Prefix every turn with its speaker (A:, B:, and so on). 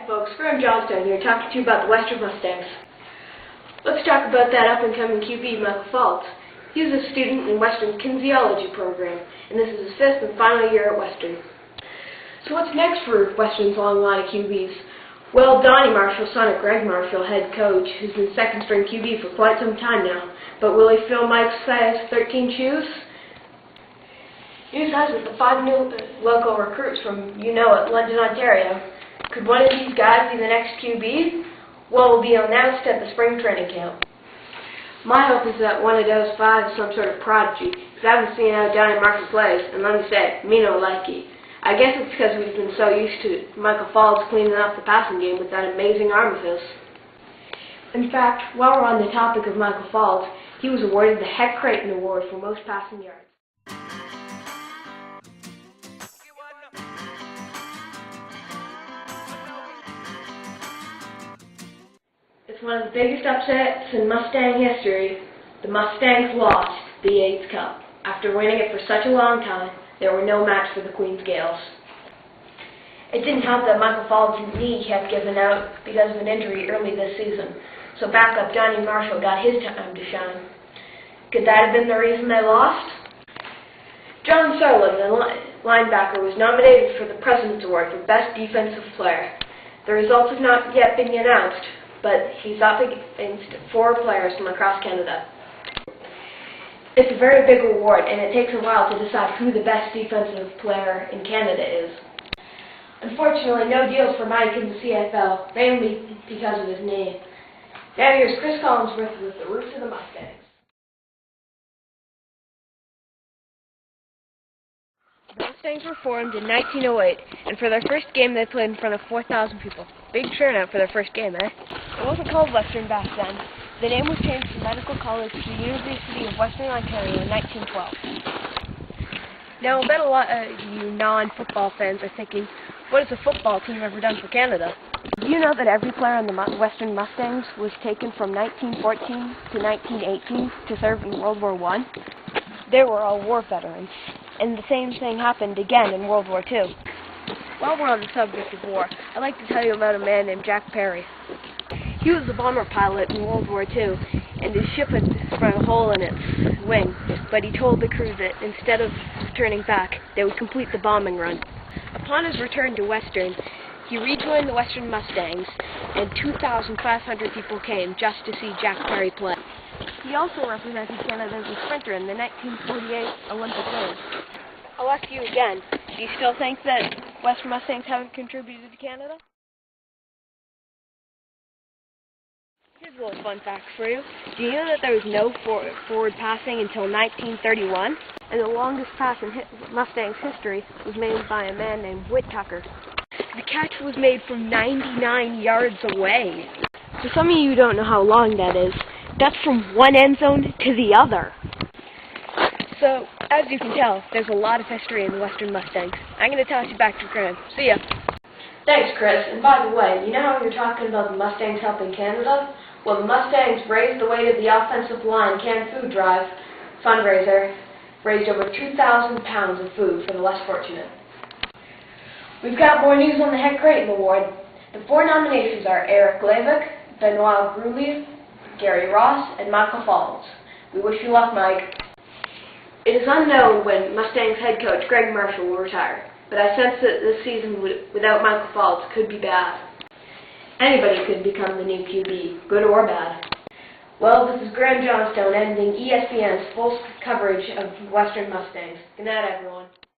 A: Hey folks, Graham Johnstone here talking to you about the Western Mustangs. Let's talk about that up-and-coming QB, Michael Falls. He's a student in Western's kinesiology program, and this is his 5th and final year at Western. So what's next for Western's long line of QBs? Well, Donnie Marshall, son of Greg Marshall, head coach, who's been second-string QB for quite some time now. But will he fill Mike's size 13 shoes? News has it the 5 new local recruits from at London, Ontario. Could one of these guys be the next QB? Well, it will be announced at the spring training camp. My hope is that one of those 5 is some sort of prodigy, because I haven't seen how Donnie Marshall plays, and let me say, me no likey. I guess it's because we've been so used to Michael Falls cleaning up the passing game with that amazing arm of his. In fact, while we're on the topic of Michael Falls, he was awarded the Heck Creighton Award for most passing yards. It's one of the biggest upsets in Mustang history. The Mustangs lost the Yates Cup. After winning it for such a long time, they were no match for the Queens Gales. It didn't help that Michael Falls' knee kept giving out because of an injury early this season, so backup Donnie Marshall got his time to shine. Could that have been the reason they lost? John Sutherland, the linebacker, was nominated for the President's Award for Best Defensive Player. The results have not yet been announced, but he's up against 4 players from across Canada. It's a very big award, and it takes a while to decide who the best defensive player in Canada is. Unfortunately, no deals for Mike in the CFL, mainly because of his knee. Now here's Chris Collinsworth with the roots of the Mustangs. The Mustangs were formed in 1908, and for their first game they played in front of 4,000 people. Big turnout for their first game, eh? It wasn't called Western back then. The name was changed from Medical College to the University of Western Ontario in 1912. Now, I bet a lot of you non-football fans are thinking, what has a football team ever done for Canada? Do you know that every player on the Western Mustangs was taken from 1914 to 1918 to serve in World War I? They were all war veterans, and the same thing happened again in World War II. While we're on the subject of war, I'd like to tell you about a man named Jack Perry. He was a bomber pilot in World War II, and his ship had sprung a hole in its wing, but he told the crew that instead of turning back, they would complete the bombing run. Upon his return to Western, he rejoined the Western Mustangs, and 2,500 people came just to see Jack Perry play. He also represented Canada as a sprinter in the 1948 Olympic Games. I'll ask you again, do you still think that Western Mustangs haven't contributed to Canada? Here's a little fun fact for you. Do you know that there was no forward passing until 1931? And the longest pass in Mustangs history was made by a man named Whit Tucker. The catch was made from 99 yards away. For some of you who don't know how long that is, that's from one end zone to the other. So, as you can tell, there's a lot of history in the Western Mustangs. I'm going to toss you back to Graham. See ya. Thanks, Chris. And by the way, you know how you're talking about the Mustangs helping Canada? Well, the Mustangs raised the weight of the offensive line canned food drive fundraiser, raised over 2,000 pounds of food for the less fortunate. We've got more news on the Heck Creighton Award. The 4 nominations are Eric Glavik, Benoit Grulli, Gary Ross, and Michael Falls. We wish you luck, Mike. It is unknown when Mustangs head coach Greg Marshall will retire, but I sense that this season without Michael Falls could be bad. Anybody could become the new QB, good or bad. Well, this is Graham Johnstone ending ESPN's full coverage of Western Mustangs. Good night, everyone.